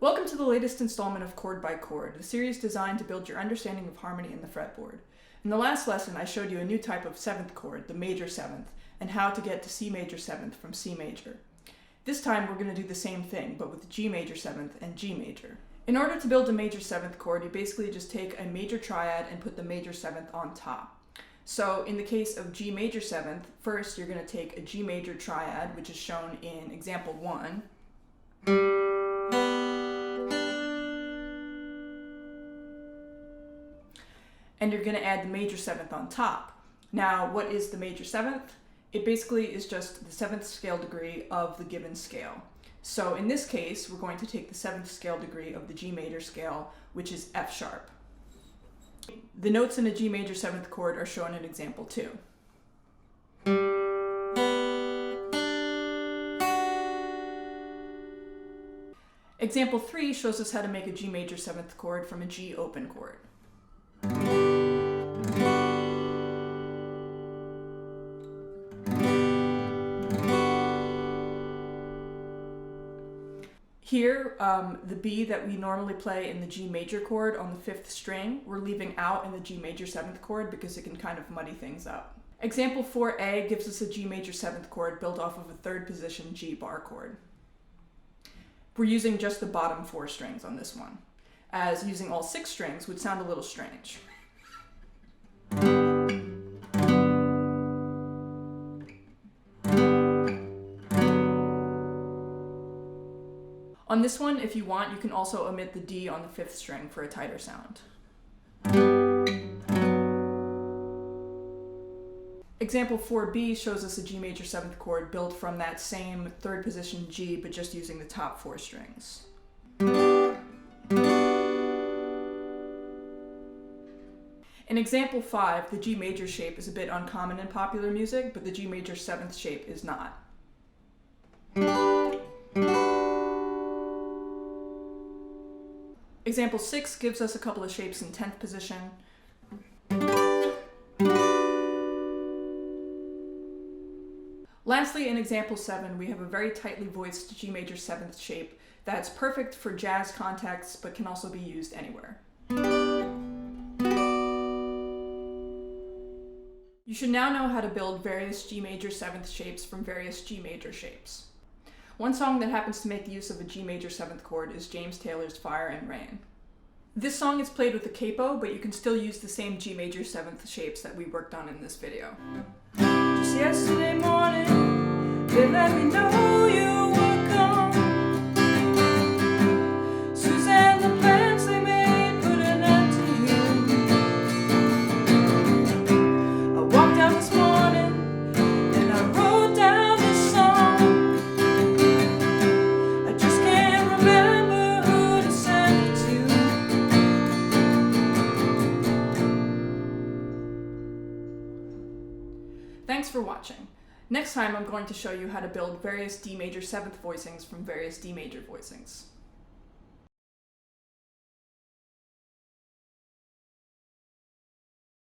Welcome to the latest installment of Chord by Chord, a series designed to build your understanding of harmony in the fretboard. In the last lesson, I showed you a new type of seventh chord, the major seventh, and how to get to C major seventh from C major. This time we're going to do the same thing, but with G major seventh and G major. In order to build a major seventh chord, you basically just take a major triad and put the major seventh on top. So in the case of G major seventh, first you're going to take a G major triad, which is shown in example 1. And you're going to add the major seventh on top. Now, what is the major seventh? It basically is just the seventh scale degree of the given scale. So in this case, we're going to take the seventh scale degree of the G major scale, which is F sharp. The notes in a G major seventh chord are shown in example 2. Example 3 shows us how to make a G major seventh chord from a G open chord. Here, the B that we normally play in the G major chord on the 5th string, we're leaving out in the G major 7th chord because it can kind of muddy things up. Example 4a gives us a G major 7th chord built off of a 3rd position G bar chord. We're using just the bottom 4 strings on this one, as using all 6 strings would sound a little strange. On this one, if you want, you can also omit the D on the 5th string for a tighter sound. Example 4b shows us a G major 7th chord built from that same 3rd position G, but just using the top 4 strings. In example 5, the G major shape is a bit uncommon in popular music, but the G major 7th shape is not. Example 6 gives us a couple of shapes in 10th position. Lastly, in example 7, we have a very tightly voiced G major 7th shape that's perfect for jazz contexts, but can also be used anywhere. You should now know how to build various G major 7th shapes from various G major shapes. One song that happens to make use of a G major 7th chord is James Taylor's Fire and Rain. This song is played with a capo, but you can still use the same G major 7th shapes that we worked on in this video. Just yesterday morning, they let me know you were gone. Suzanne, the plans they made put an end to you. I walked out this morning and I wrote down this song. I just can't remember who to send it to. Thanks for watching. Next time I'm going to show you how to build various D major 7th voicings from various D major voicings.